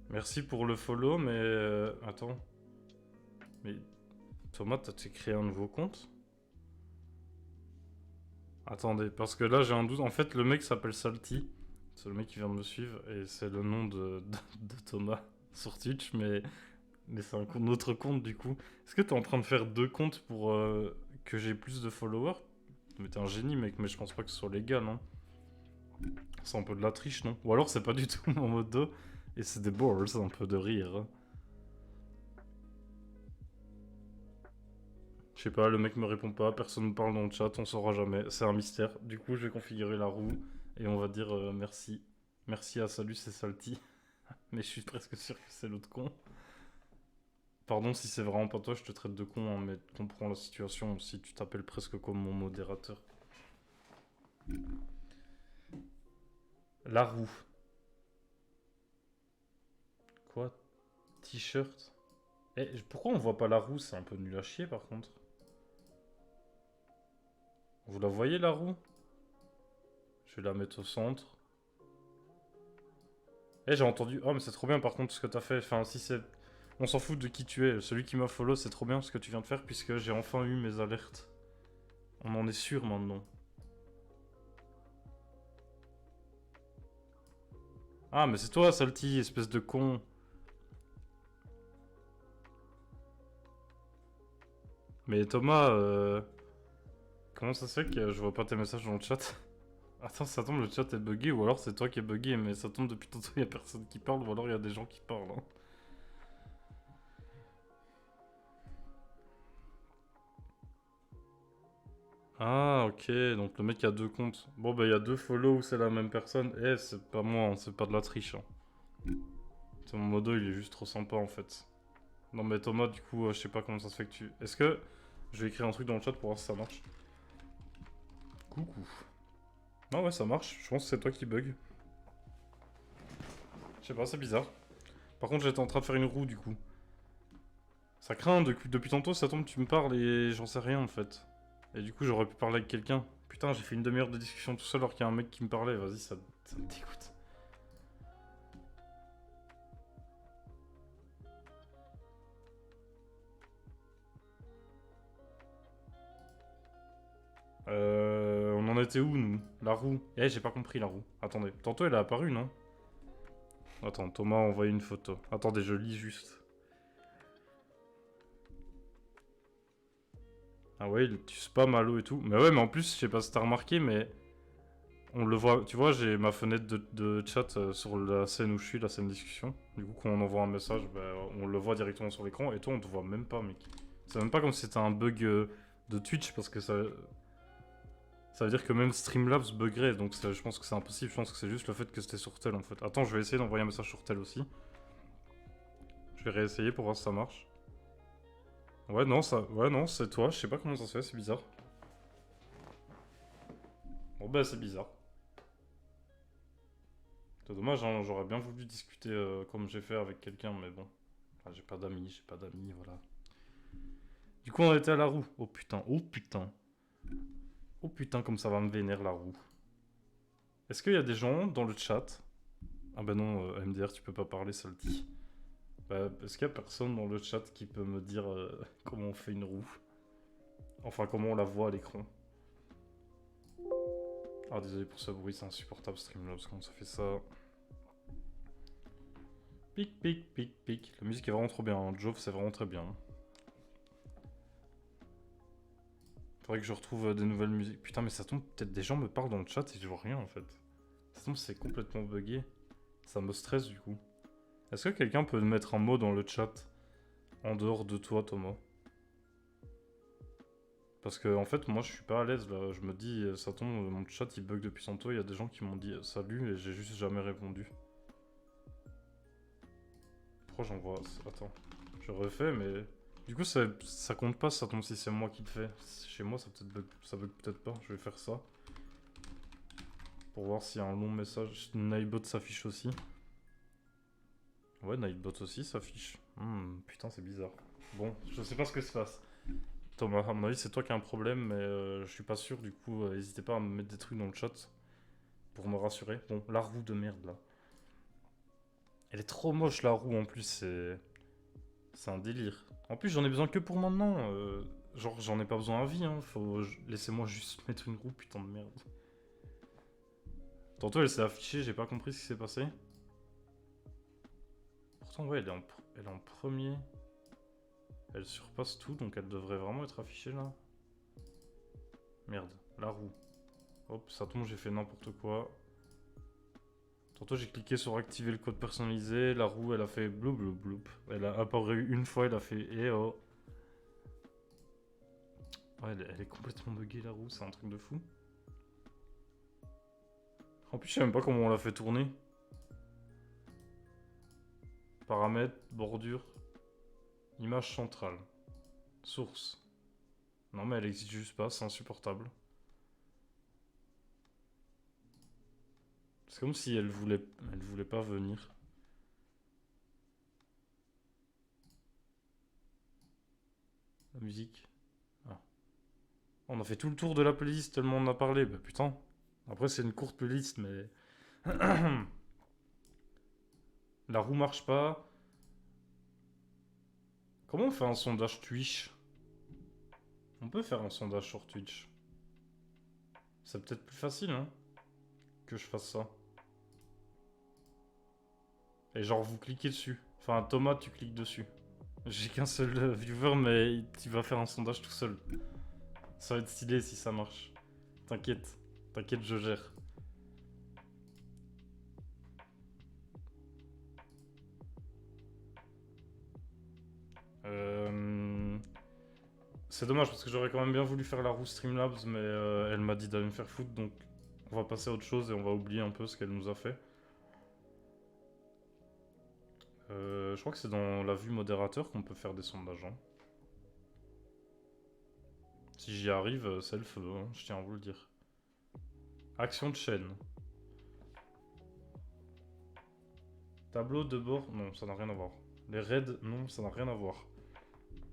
Merci pour le follow, mais... attends. Mais... Thomas, t'as créé un nouveau compte? Attendez, parce que là j'ai un doute. En fait, le mec s'appelle Salty. C'est le mec qui vient de me suivre, et c'est le nom de Thomas sur Twitch, mais c'est un autre compte du coup. Est-ce que t'es en train de faire 2 comptes pour que j'ai plus de followers? Mais t'es un génie, mec, mais je pense pas que ce soit légal, non? C'est un peu de la triche, non? Ou alors c'est pas du tout mon modo, et c'est des balls, un peu de rire. Je sais pas, le mec me répond pas, personne ne parle dans le chat, on saura jamais, c'est un mystère. Du coup, je vais configurer la roue, et on va dire merci. Merci à Salut, c'est Salty. Mais je suis presque sûr que c'est l'autre con. Pardon si c'est vraiment pas toi, je te traite de con, hein, mais comprends la situation si tu t'appelles presque comme mon modérateur. La roue. Quoi? T-shirt? Eh, pourquoi on voit pas la roue? C'est un peu nul à chier par contre. Vous la voyez la roue? Je vais la mettre au centre. Eh, j'ai entendu. Oh, mais c'est trop bien par contre ce que t'as fait. Enfin, si c'est. On s'en fout de qui tu es. Celui qui m'a follow, c'est trop bien ce que tu viens de faire puisque j'ai enfin eu mes alertes. On en est sûr maintenant. Ah, mais c'est toi, Salty, espèce de con. Mais Thomas, comment ça se fait que je vois pas tes messages dans le chat? Attends, ça tombe, le chat est bugué, ou alors c'est toi qui es bugué, mais ça tombe depuis tantôt, y a personne qui parle, ou alors y a des gens qui parlent. Hein. Ah, ok, donc le mec a 2 comptes. Bon, bah, y a 2 follow où c'est la même personne. Eh, c'est pas moi, hein, c'est pas de la triche. Hein. C'est mon modo, il est juste trop sympa en fait. Non, mais Thomas, du coup, je sais pas comment ça se fait que tu. Est-ce que. Je vais écrire un truc dans le chat pour voir si ça marche. Coucou. Ah, ouais, ça marche. Je pense que c'est toi qui bug. Je sais pas, c'est bizarre. Par contre, j'étais en train de faire une roue du coup. Ça craint, depuis tantôt, ça tombe, tu me parles et j'en sais rien en fait. Et du coup, j'aurais pu parler avec quelqu'un. Putain, j'ai fait une demi-heure de discussion tout seul alors qu'il y a un mec qui me parlait. Vas-y, ça me dégoûte. On en était où, nous? La roue. Eh, j'ai pas compris la roue. Attendez, tantôt elle est apparue, non? Attends, Thomas a envoyé une photo. Attendez, je lis juste. Ah ouais, tu spam à l'eau et tout. Mais ouais, mais en plus, je sais pas si t'as remarqué, mais... On le voit, tu vois, j'ai ma fenêtre de chat sur la scène où je suis, la scène discussion. Du coup, quand on envoie un message, bah, on le voit directement sur l'écran. Et toi, on te voit même pas, mec. C'est même pas comme si c'était un bug de Twitch, parce que ça veut dire que même Streamlabs buggerait, donc je pense que c'est impossible. Je pense que c'est juste le fait que c'était sur tel en fait. Attends, je vais essayer d'envoyer un message sur tel aussi. Je vais réessayer pour voir si ça marche. Ouais, non, ouais, non, c'est toi. Je sais pas comment ça se fait, c'est bizarre. Bon, bah, c'est bizarre. C'est dommage, hein, j'aurais bien voulu discuter comme j'ai fait avec quelqu'un, mais bon. Enfin, j'ai pas d'amis, voilà. Du coup, on était à la roue. Oh putain, oh putain. Oh putain, comme ça va me vénère la roue. Est-ce qu'il y a des gens dans le chat? Ah bah non, MDR, tu peux pas parler, ça le dit. Bah, est-ce qu'il y a personne dans le chat qui peut me dire comment on fait une roue? Enfin, comment on la voit à l'écran? Ah, désolé pour ce bruit, c'est insupportable Streamlabs, comment ça fait ça? Pic, pic, pic, pic. La musique est vraiment trop bien, hein. Jove, c'est vraiment très bien. Faudrait que je retrouve des nouvelles musiques. Putain, mais ça tombe, peut-être des gens me parlent dans le chat et je vois rien en fait. Ça tombe, c'est complètement bugué. Ça me stresse du coup. Est-ce que quelqu'un peut mettre un mot dans le chat en dehors de toi, Thomas? Parce que en fait, moi je suis pas à l'aise là. Je me dis, ça tombe, mon chat il bug depuis tantôt. Il y a des gens qui m'ont dit salut et j'ai juste jamais répondu. Pourquoi j'envoie. Attends. Je refais, mais. Du coup, ça compte pas, ça tombe si c'est moi qui le fais. Chez moi, ça bug peut-être pas. Je vais faire ça. Pour voir s'il y a un long message. Nightbot s'affiche aussi. Ouais, Nightbot aussi s'affiche. Putain, c'est bizarre. Bon, je sais pas ce que se passe. Thomas, à mon avis, c'est toi qui as un problème, mais je suis pas sûr. Du coup, n'hésitez pas à me mettre des trucs dans le chat pour me rassurer. Bon, la roue de merde là. Elle est trop moche la roue en plus, c'est un délire. En plus, j'en ai besoin que pour maintenant. Genre, j'en ai pas besoin à vie, hein. Laissez-moi juste mettre une roue, putain de merde. Tantôt, elle s'est affichée, j'ai pas compris ce qui s'est passé. Pourtant, ouais, elle est en premier. Elle surpasse tout, donc elle devrait vraiment être affichée là. Merde, la roue. Hop, ça tombe, j'ai fait n'importe quoi. Tantôt, j'ai cliqué sur activer le code personnalisé. La roue, elle a fait bloup bloup bloup. Elle a apparu une fois, elle a fait eh oh. Ouais, elle est complètement buggée la roue, c'est un truc de fou. En plus, je sais même pas comment on l'a fait tourner. Paramètres, bordure, image centrale, source. Non mais elle existe juste pas, c'est insupportable. C'est comme si elle voulait pas venir. La musique. Ah. On a fait tout le tour de la playlist tellement on a parlé, bah putain. Après c'est une courte playlist mais... La roue marche pas. Comment on fait un sondage Twitch? On peut faire un sondage sur Twitch. C'est peut-être plus facile, hein, que je fasse ça. Et genre, vous cliquez dessus. Enfin, Thomas, tu cliques dessus. J'ai qu'un seul viewer, mais tu vas faire un sondage tout seul. Ça va être stylé si ça marche. T'inquiète. T'inquiète, je gère. C'est dommage parce que j'aurais quand même bien voulu faire la roue Streamlabs, mais elle m'a dit d'aller me faire foutre, donc on va passer à autre chose et on va oublier un peu ce qu'elle nous a fait. Je crois que c'est dans la vue modérateur qu'on peut faire des sondages. Hein. Si j'y arrive, c'est le feu, hein, je tiens à vous le dire. Action de chaîne. Tableau de bord, non, ça n'a rien à voir. Les raids, non, ça n'a rien à voir.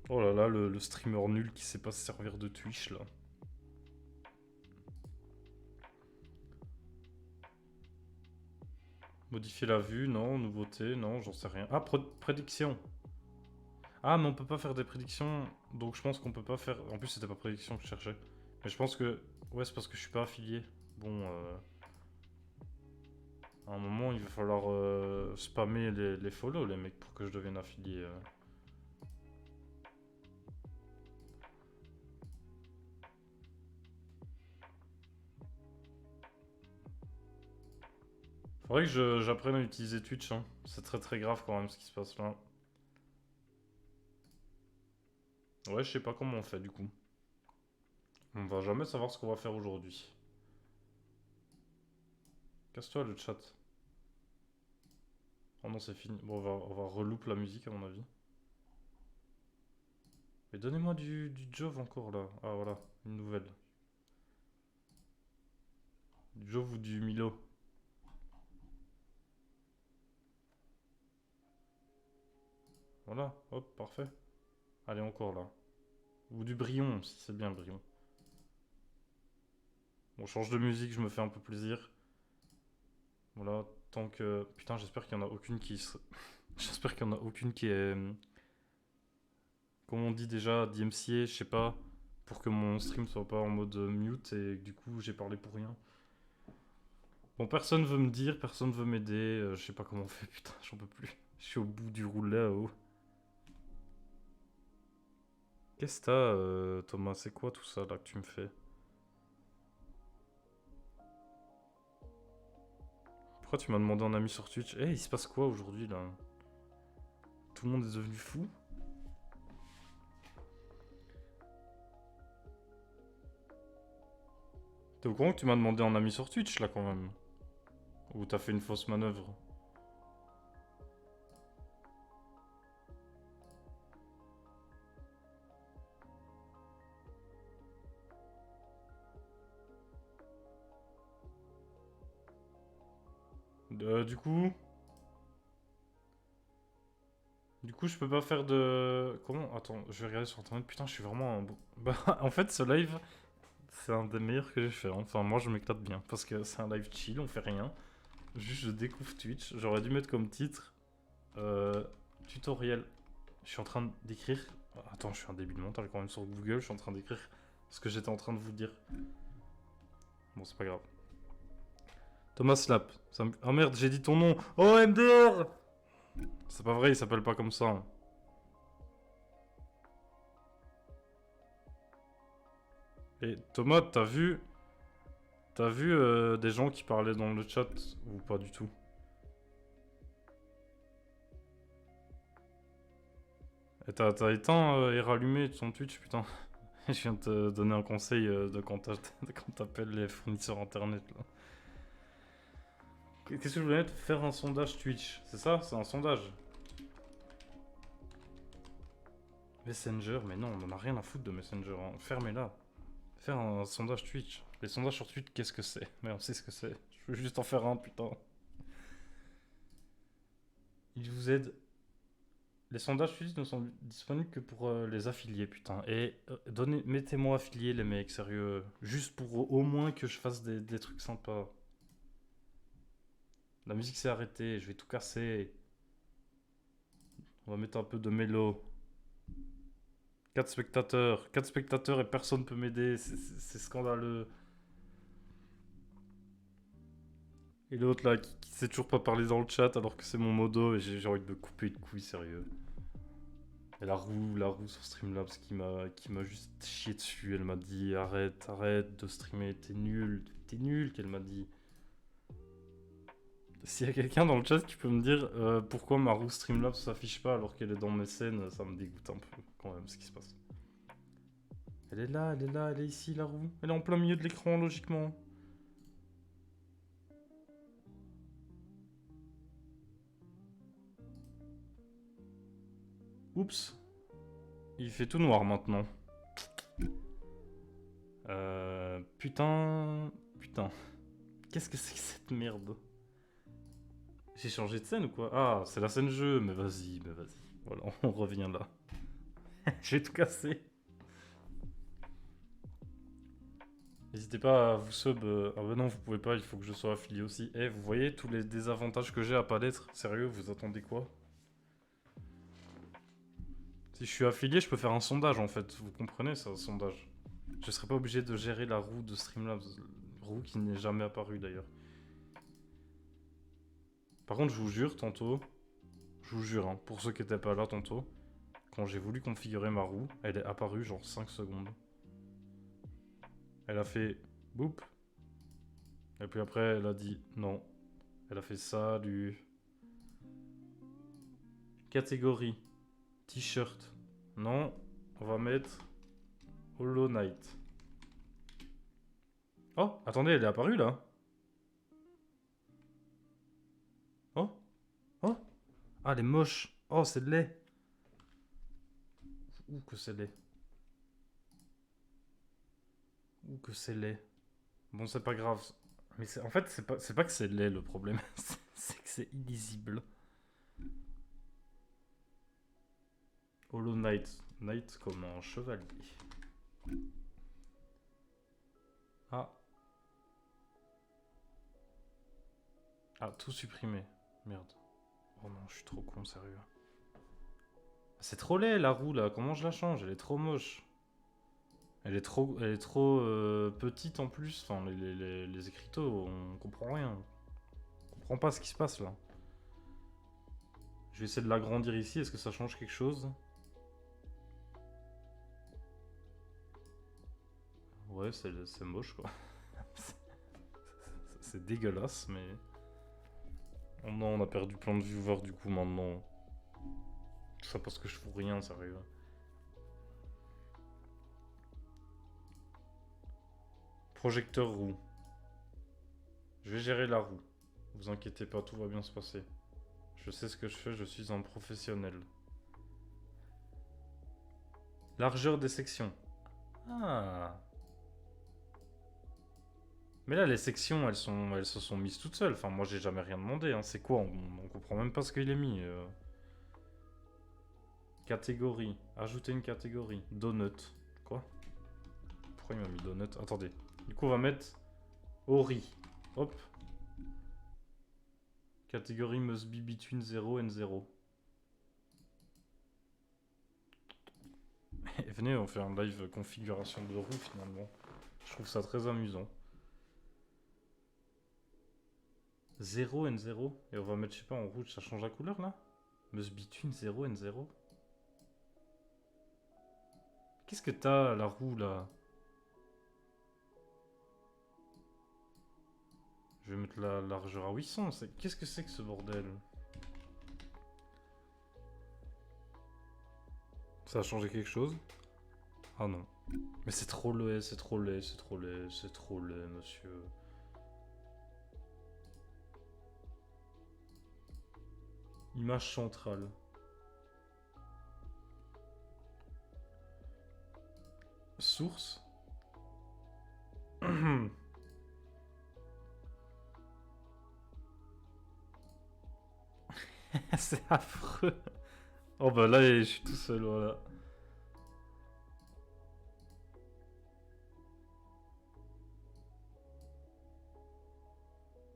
Oh là là, le streamer nul qui sait pas se servir de Twitch, là. Modifier la vue, non. Nouveauté, non, j'en sais rien. Ah, prédiction. Ah, mais on peut pas faire des prédictions, donc je pense qu'on peut pas faire... En plus, c'était pas prédiction que je cherchais. Mais je pense que... Ouais, c'est parce que je suis pas affilié. Bon, à un moment, il va falloir spammer les follow, les mecs, pour que je devienne affilié. Faudrait que j'apprenne à utiliser Twitch, hein. C'est très très grave quand même ce qui se passe là. Ouais, je sais pas comment on fait du coup. On va jamais savoir ce qu'on va faire aujourd'hui. Casse-toi le chat. Oh non, c'est fini. Bon, on va reloupe la musique à mon avis. Mais donnez-moi du Jove encore là. Ah voilà, une nouvelle. Du Jove ou du Milo. Voilà, hop, parfait. Allez, encore là. Ou du Brion, si c'est bien le Brion. On change de musique, je me fais un peu plaisir. Voilà, tant que... Putain, j'espère qu'il y en a aucune qui... J'espère qu'il y en a aucune qui est... Comme on dit déjà, DMCA, je sais pas. Pour que mon stream soit pas en mode mute et que du coup j'ai parlé pour rien. Bon, personne veut me dire, personne veut m'aider. Je sais pas comment on fait, putain, j'en peux plus. Je suis au bout du rouleau là-haut. Qu'est-ce que t'as, Thomas? C'est quoi tout ça là que tu me fais? Pourquoi tu m'as demandé un ami sur Twitch? Eh, il se passe quoi aujourd'hui là? Tout le monde est devenu fou? T'es au courant que tu m'as demandé un ami sur Twitch là quand même? Ou t'as fait une fausse manœuvre? Du coup... Du coup, je peux pas faire de... Comment? Attends, je vais regarder sur internet. Putain, je suis vraiment un... Bah, en fait, ce live, c'est un des meilleurs que j'ai fait. Enfin, moi, je m'éclate bien. Parce que c'est un live chill, on fait rien. Juste, je découvre Twitch. J'aurais dû mettre comme titre... tutoriel. Je suis en train d'écrire... Attends, je suis un débile mental quand même sur Google. Je suis en train d'écrire ce que j'étais en train de vous dire. Bon, c'est pas grave. Thomas Slap. Oh merde, j'ai dit ton nom. Oh, MDR! C'est pas vrai, il s'appelle pas comme ça. Hein. Et Thomas, t'as vu... T'as vu des gens qui parlaient dans le chat ou pas du tout? Et t'as éteint et rallumé ton Twitch, putain. Je viens de te donner un conseil de quand t'appelles les fournisseurs internet là. Qu'est-ce que je voulais mettre? Faire un sondage Twitch. C'est ça? C'est un sondage. Messenger, mais non, on en a rien à foutre de Messenger. Hein. Fermez-la. Faire un sondage Twitch. Les sondages sur Twitch, qu'est-ce que c'est? Mais on sait ce que c'est. Je veux juste en faire un, putain. Il vous aide. Les sondages Twitch ne sont disponibles que pour les affiliés, putain. Et mettez-moi affilié, les mecs, sérieux. Juste pour au moins que je fasse des trucs sympas. La musique s'est arrêtée, je vais tout casser. On va mettre un peu de mélo. 4 spectateurs. 4 spectateurs et personne peut m'aider. C'est scandaleux. Et l'autre là, qui sait toujours pas parler dans le chat alors que c'est mon modo et j'ai envie de me couper de couilles, sérieux. Et la roue sur Streamlabs qui m'a juste chié dessus. Elle m'a dit arrête de streamer, t'es nul, qu'elle m'a dit. S'il y a quelqu'un dans le chat qui peut me dire pourquoi ma roue Streamlabs s'affiche pas alors qu'elle est dans mes scènes, ça me dégoûte un peu quand même ce qui se passe. Elle est là, elle est ici la roue. Elle est en plein milieu de l'écran logiquement. Oups. Il fait tout noir maintenant. Putain. Putain. Qu'est-ce que c'est que cette merde? J'ai changé de scène ou quoi? Ah, c'est la scène jeu. Mais vas-y. Voilà, on revient là. J'ai tout cassé. N'hésitez pas à vous sub. Ah bah non, vous pouvez pas, il faut que je sois affilié aussi. Eh, vous voyez tous les désavantages que j'ai à pas l'être? Sérieux, vous attendez quoi? Si je suis affilié, je peux faire un sondage en fait. Vous comprenez, c'est un sondage. Je serais pas obligé de gérer la roue de Streamlabs. Roue qui n'est jamais apparue d'ailleurs. Par contre, je vous jure, tantôt, je vous jure, hein, pour ceux qui étaient pas là tantôt, quand j'ai voulu configurer ma roue, elle est apparue genre 5 secondes. Elle a fait boop. Et puis après, elle a dit non. Elle a fait salut. Catégorie. T-shirt. Non. On va mettre Hollow Knight. Oh, attendez, elle est apparue là. Oh, oh. Ah, elle est moche. Oh, c'est laid. Ouh, que c'est laid. Ouh, que c'est laid. Bon, c'est pas grave. Mais en fait, c'est pas que c'est laid le problème. C'est que c'est illisible. Hollow Knight. Knight comme un chevalier. Ah. Ah, tout supprimé. Merde. Oh non, je suis trop con, sérieux. C'est trop laid la roue là. Comment je la change? Elle est trop moche. Elle est trop petite en plus. Enfin, les écriteaux, on comprend rien. On comprend pas ce qui se passe là. Je vais essayer de l'agrandir ici. Est-ce que ça change quelque chose? Ouais, c'est moche quoi. C'est dégueulasse, mais. Oh non, on a perdu plein de viewers du coup maintenant. Tout ça parce que je fous rien, sérieux. Projecteur roue. Je vais gérer la roue. Vous inquiétez pas, tout va bien se passer. Je sais ce que je fais, je suis un professionnel. Largeur des sections. Ah. Mais là, les sections, elles se sont mises toutes seules. Enfin, moi, j'ai jamais rien demandé. Hein. C'est quoi on comprend même pas ce qu'il est mis. Catégorie. Ajouter une catégorie. Donut. Quoi? Pourquoi il m'a mis donut? Attendez. Du coup, on va mettre Ori. Hop. Catégorie must be between 0 and 0. Venez, on fait un live configuration de roue finalement. Je trouve ça très amusant. 0 and 0. Et on va mettre, je sais pas, en rouge, ça change la couleur là? Must be between 0 and 0. Qu'est-ce que t'as la roue là? Je vais mettre la largeur à 800. Qu'est-ce que c'est que ce bordel? Ça a changé quelque chose? Ah non. Mais c'est trop laid, c'est trop laid, c'est trop laid, c'est trop laid, monsieur. Image centrale. Source. C'est affreux. Oh bah là, je suis tout seul, voilà.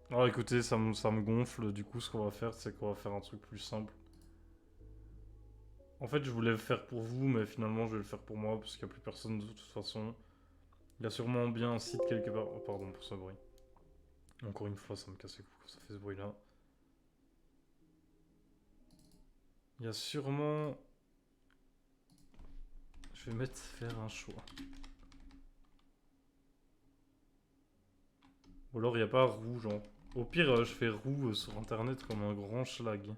Alors écoutez, ça me gonfle. Du coup, ce qu'on va faire, c'est qu'on va faire un truc plus simple. En fait, je voulais le faire pour vous, mais finalement, je vais le faire pour moi, parce qu'il n'y a plus personne de toute façon. Il y a sûrement bien un site quelque part. Oh, pardon pour ce bruit. Encore une fois, ça me casse les couilles quand ça fait ce bruit-là. Il y a sûrement... Je vais mettre faire un choix. Ou alors il n'y a pas roue, genre. Au pire, je fais roue sur internet comme un grand schlag.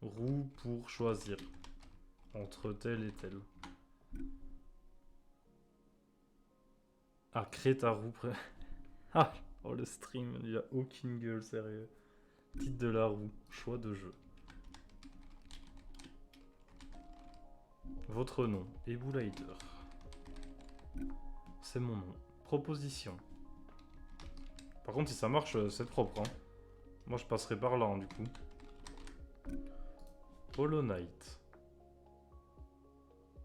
Roue pour choisir. Entre tel et tel. Ah, crée ta roue près. Ah, oh le stream, il y a aucune gueule, sérieux. Titre de la roue, choix de jeu. Votre nom, Eboulader. C'est mon nom. Proposition. Par contre, si ça marche, c'est propre. Hein. Moi, je passerai par là, hein, du coup. Hollow Knight.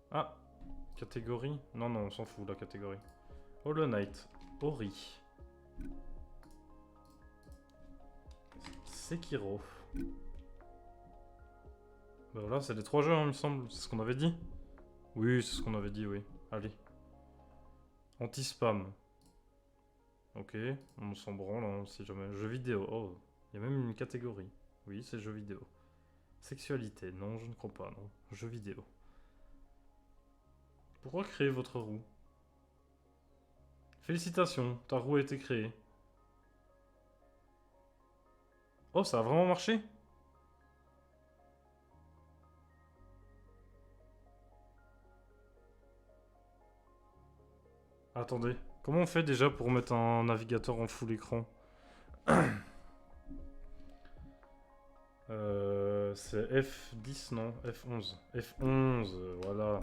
Ah, catégorie? Non, non, on s'en fout, la catégorie. Hollow Knight. Ori. Sekiro. Bah voilà, c'est les 3 jeux, hein, il me semble. C'est ce qu'on avait dit? Oui, c'est ce qu'on avait dit, oui. Allez. Anti-spam. Ok, on s'en branle, hein, si jamais. Jeux vidéo. Oh, il y a même une catégorie. Oui, c'est jeux vidéo. Sexualité. Non, je ne crois pas, non. Jeux vidéo. Pourquoi créer votre roue? Félicitations, ta roue a été créée. Oh, ça a vraiment marché? Attendez. Comment on fait déjà pour mettre un navigateur en full écran? C'est F10, non? F11. F11, voilà.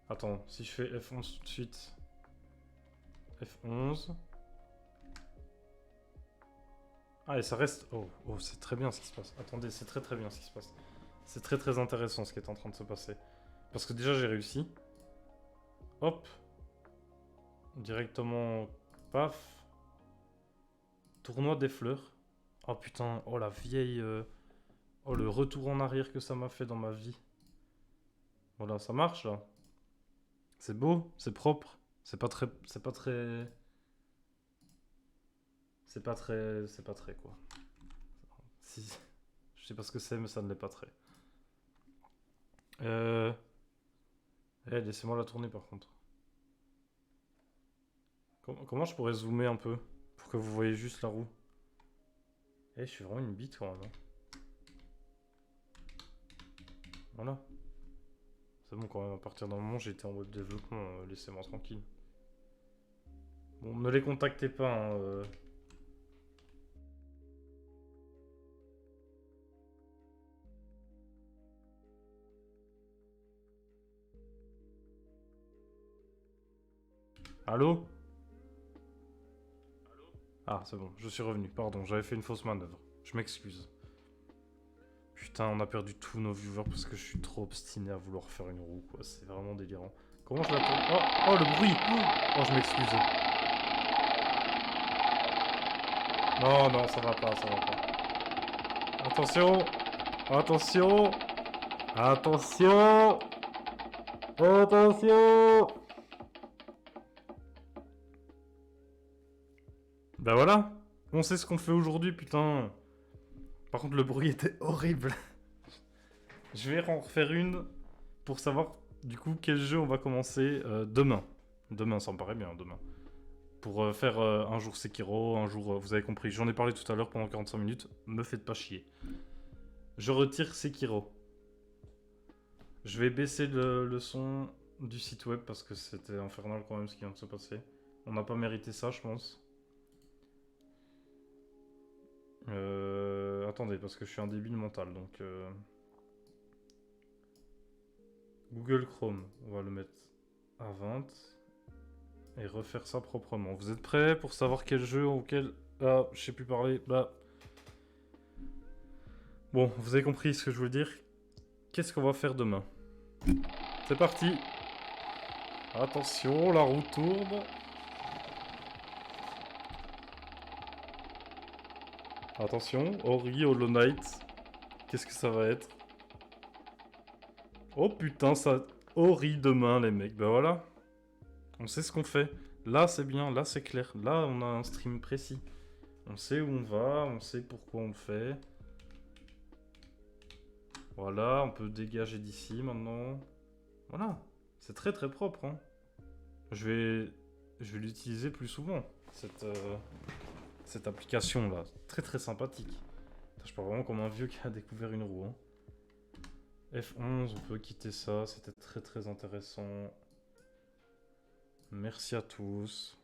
Attends, si je fais F11 tout de suite. F11. Ah, et ça reste... Oh, oh, c'est très bien ce qui se passe. Attendez, c'est très très bien ce qui se passe. C'est très très intéressant ce qui est en train de se passer. Parce que déjà, j'ai réussi. Hop. Directement... Paf. Tournoi des fleurs. Oh putain, oh la vieille... Oh, le retour en arrière que ça m'a fait dans ma vie. Voilà, ça marche là. C'est beau, c'est propre. C'est pas très... C'est pas très... C'est pas très... C'est pas très quoi. Si... Je sais pas ce que c'est, mais ça ne l'est pas très. Laissez-moi la tourner par contre. Comment je pourrais zoomer un peu pour que vous voyez juste la roue? Je suis vraiment une bite quand même. Hein. Voilà. C'est bon quand même, à partir d'un moment j'ai été en mode développement, laissez-moi tranquille. Bon, ne les contactez pas, hein, Allô? Ah, c'est bon, je suis revenu. Pardon, j'avais fait une fausse manœuvre. Je m'excuse. Putain, on a perdu tous nos viewers parce que je suis trop obstiné à vouloir faire une roue, quoi. C'est vraiment délirant. Comment je la tourne? Oh, oh, le bruit! Oh, je m'excuse. Non, non, ça va pas, ça va pas. Attention! Attention! Attention! Attention! Bah voilà! On sait ce qu'on fait aujourd'hui, putain! Par contre, le bruit était horrible. Je vais en refaire une pour savoir du coup quel jeu on va commencer demain. Demain, ça me paraît bien, demain. Pour faire un jour Sekiro, un jour... vous avez compris, j'en ai parlé tout à l'heure pendant 45 minutes. Me faites pas chier. Je retire Sekiro. Je vais baisser le son du site web parce que c'était infernal quand même ce qui vient de se passer. On n'a pas mérité ça, je pense. Attendez, parce que je suis un débile mental, donc... Google Chrome, on va le mettre à 20. Et refaire ça proprement. Vous êtes prêts pour savoir quel jeu auquel... Ah, je sais plus parler. Bah... Bon, vous avez compris ce que je veux dire. Qu'est-ce qu'on va faire demain? C'est parti. Attention, la roue tourne. Attention, Ori, Hollow Knight. Qu'est-ce que ça va être? Oh putain, ça... Ori demain, les mecs. Bah voilà. On sait ce qu'on fait. Là, c'est bien. Là, c'est clair. Là, on a un stream précis. On sait où on va. On sait pourquoi on le fait. Voilà, on peut dégager d'ici maintenant. Voilà. C'est très très propre. Hein. Je vais l'utiliser plus souvent. Cette application là. Très très sympathique. Je parle vraiment comme un vieux qui a découvert une roue. Hein. F11, on peut quitter ça. C'était très très intéressant. Merci à tous.